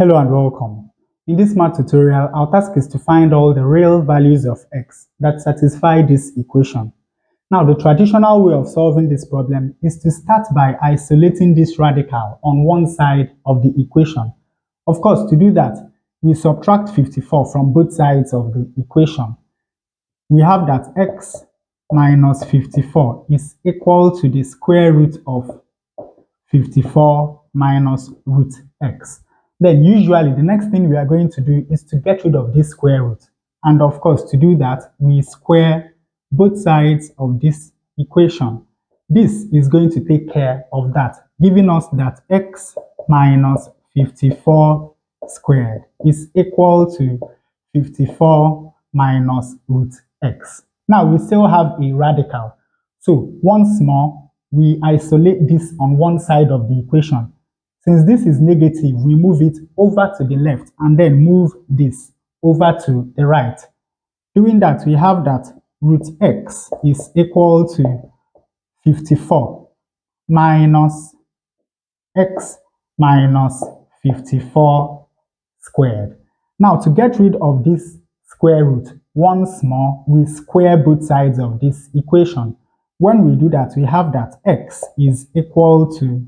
Hello and welcome. In this math tutorial, our task is to find all the real values of x that satisfy this equation. Now, the traditional way of solving this problem is to start by isolating this radical on one side of the equation. Of course, to do that, we subtract 54 from both sides of the equation. We have that x minus 54 is equal to the square root of 54 minus root x. Then usually the next thing we are going to do is to get rid of this square root. And of course, to do that, we square both sides of this equation. This is going to take care of that, giving us that x minus 54 squared is equal to 54 minus root x. Now we still have a radical. So once more, we isolate this on one side of the equation. Since this is negative, we move it over to the left and then move this over to the right. Doing that, we have that root x is equal to 54 minus x minus 54 squared. Now, to get rid of this square root, once more, we square both sides of this equation. When we do that, we have that x is equal to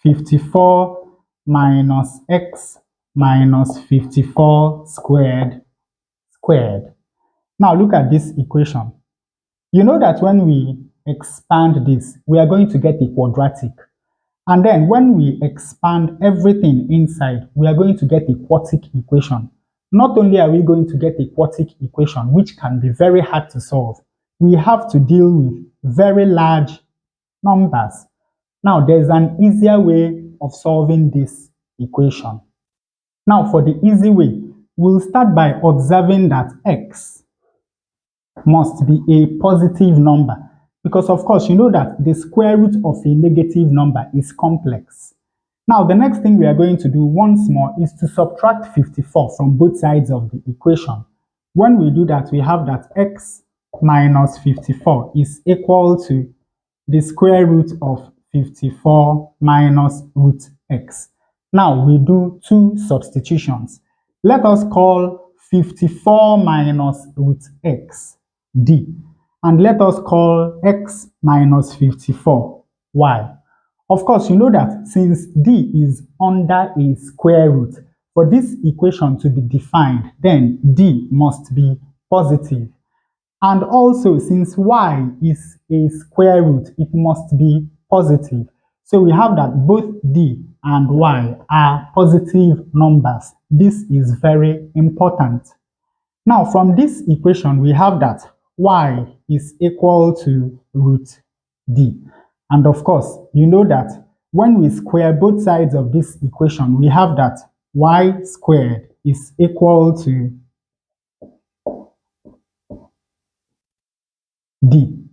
54 minus x minus 54 squared. Now look at this equation. You know that when we expand this, we are going to get a quadratic. And then when we expand everything inside, we are going to get a quadratic equation. Not only are we going to get a quadratic equation, which can be very hard to solve, we have to deal with very large numbers. Now, there's an easier way of solving this equation. Now, for the easy way, we'll start by observing that x must be a positive number. Because, of course, you know that the square root of a negative number is complex. Now, the next thing we are going to do once more is to subtract 54 from both sides of the equation. When we do that, we have that x minus 54 is equal to the square root of 54 minus root x. Now we do two substitutions. Let us call 54 minus root x d, and let us call x minus 54 y. Of course, you know that since d is under a square root, for this equation to be defined, then d must be positive. And also, since y is a square root, it must be positive. So we have that both d and y are positive numbers. This is very important. Now, from this equation, we have that y is equal to root d. And of course, you know that when we square both sides of this equation, we have that y squared is equal to d.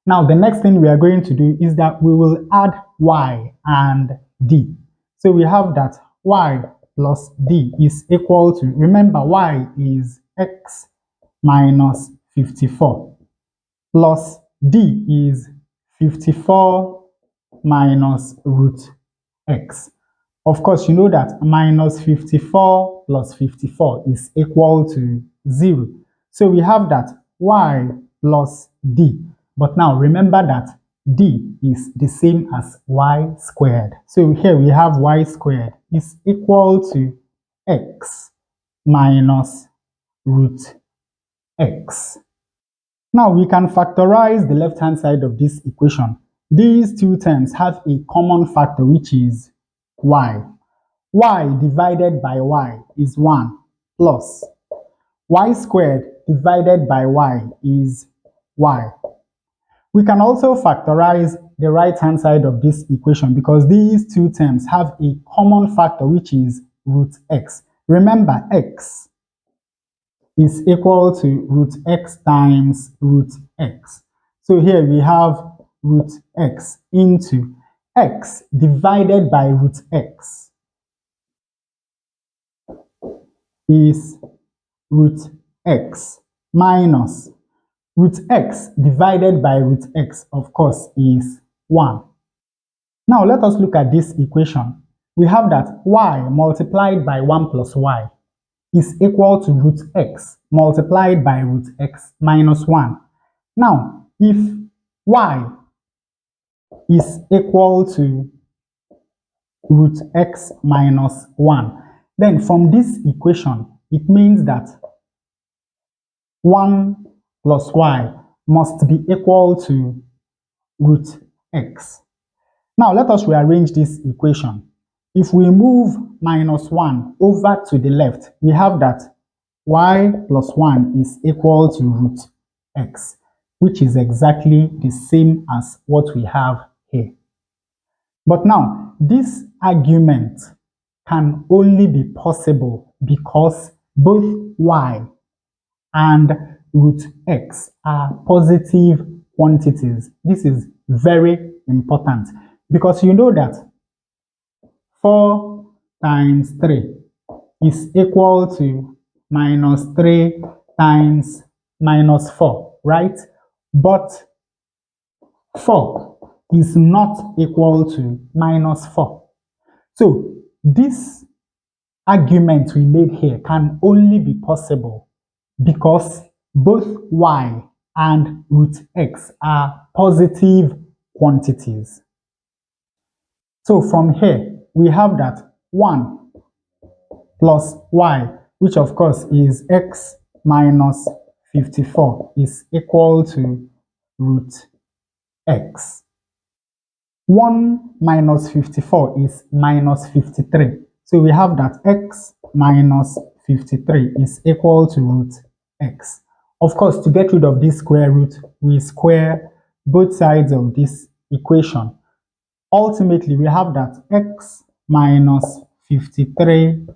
Now, the next thing we are going to do is that we will add y and d. So we have that y plus d is equal to, remember, y is x minus 54 plus d is 54 minus root x. Of course, you know that minus 54 plus 54 is equal to 0. So we have that y plus d. But now remember that d is the same as y squared. So here we have y squared is equal to x minus root x. Now we can factorize the left-hand side of this equation. These two terms have a common factor, which is y. Y divided by y is 1 plus y squared divided by y is y. We can also factorize the right-hand side of this equation because these two terms have a common factor, which is root x. Remember, x is equal to root x times root x. So here we have root x into x divided by root x is root x minus root x divided by root x, of course, is 1. Now let us look at this equation. we have that y multiplied by 1 plus y is equal to root x multiplied by root x minus 1. Now, if y is equal to root x minus 1, then from this equation, it means that 1 plus y must be equal to root x. Now, let us rearrange this equation. If we move minus 1 over to the left, we have that y plus 1 is equal to root x, which is exactly the same as what we have here. But now, this argument can only be possible because both y and root x are positive quantities. This is very important because you know that 4 times 3 is equal to minus 3 times minus 4, right? But 4 is not equal to minus 4. So this argument we made here can only be possible because both y and root x are positive quantities. So from here, we have that 1 plus y, which of course is x minus 54, is equal to root x. 1 minus 54 is minus 53. So we have that x minus 53 is equal to root x. Of course, to get rid of this square root, we square both sides of this equation. Ultimately, we have that x minus 53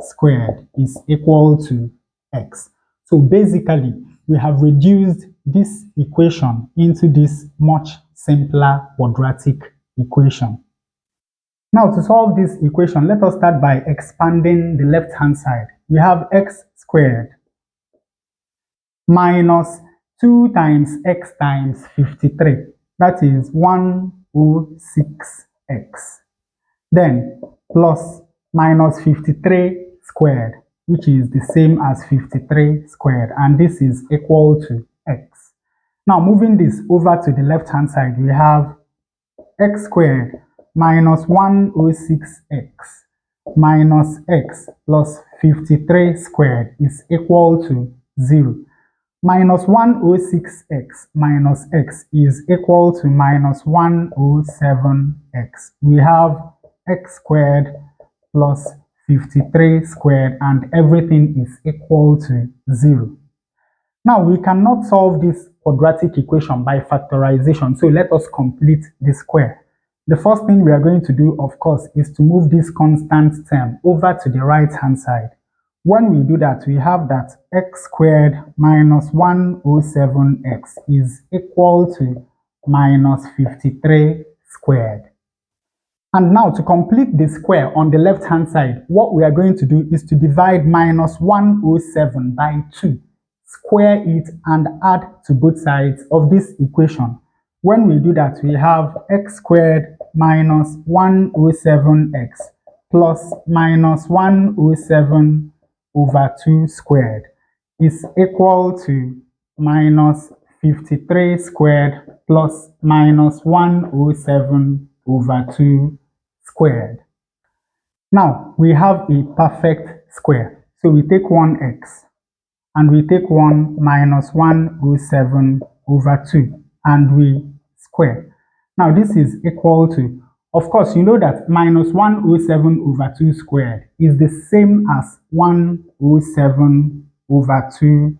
squared is equal to x. So basically, we have reduced this equation into this much simpler quadratic equation. Now, to solve this equation, let us start by expanding the left-hand side. We have x squared minus 2 times x times 53. That is 106x. Then plus minus 53 squared, which is the same as 53 squared, and this is equal to x. Now, moving this over to the left-hand side, we have x squared minus 106x minus x plus 53 squared is equal to 0. Minus 106x minus x is equal to minus 107x. We have x squared plus 53 squared, and everything is equal to 0. Now, we cannot solve this quadratic equation by factorization, so let us complete the square. The first thing we are going to do, of course, is to move this constant term over to the right-hand side. When we do that, we have that x squared minus 107x is equal to minus 53 squared. And now, to complete the square on the left-hand side, what we are going to do is to divide minus 107 by 2, square it, and add to both sides of this equation. When we do that, we have x squared minus 107x plus minus 107 over 2 squared is equal to minus 53 squared plus minus 107 over 2 squared. Now, we have a perfect square. So we take 1x and we take 1 minus 107 over 2 and we square. Now, this is equal to, of course, you know that minus 107 over 2 squared is the same as 107 over 2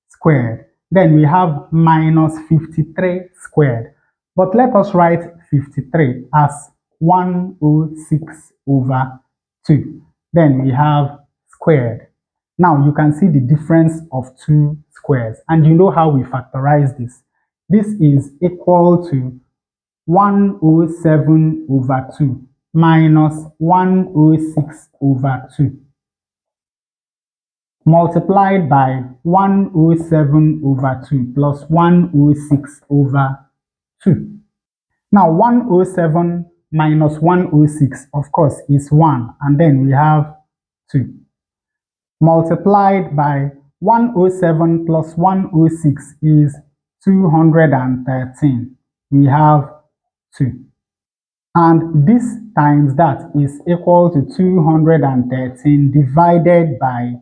squared. Then we have minus 53 squared. But let us write 53 as 106 over 2. Then we have squared. Now you can see the difference of two squares, and you know how we factorize this. This is equal to 107 over 2 minus 106 over 2 multiplied by 107 over 2 plus 106 over 2. Now 107 minus 106, of course, is 1, and then we have 2, multiplied by 107 plus 106 is 213. We have 2. And this times that is equal to 213 divided by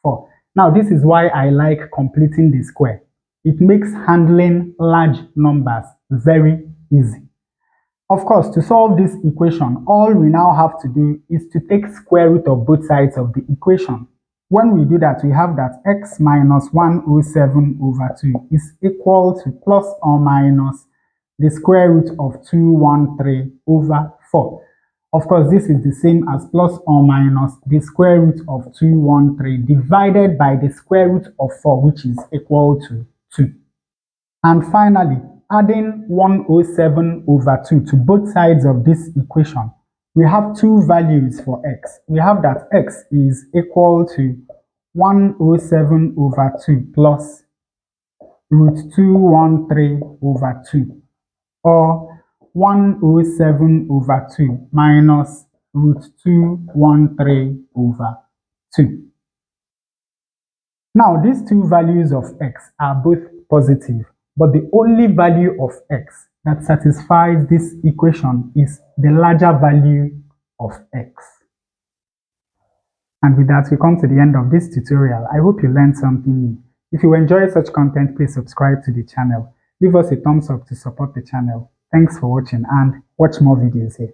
4. Now, this is why I like completing the square. It makes handling large numbers very easy. Of course, to solve this equation, all we now have to do is to take square root of both sides of the equation. When we do that, we have that x minus 107 over 2 is equal to plus or minus the square root of 213 over 4. Of course, this is the same as plus or minus the square root of 213 divided by the square root of 4, which is equal to 2. And finally, adding 107 over 2 to both sides of this equation, we have two values for x. We have that x is equal to 107 over 2 plus root 213 over 2, or 107 over 2 minus root 213 over 2. Now, these two values of x are both positive, but the only value of x that satisfies this equation is the larger value of x. And with that, we come to the end of this tutorial. I hope you learned something new. If you enjoy such content, please subscribe to the channel. Leave us a thumbs up to support the channel. Thanks for watching and watch more videos here.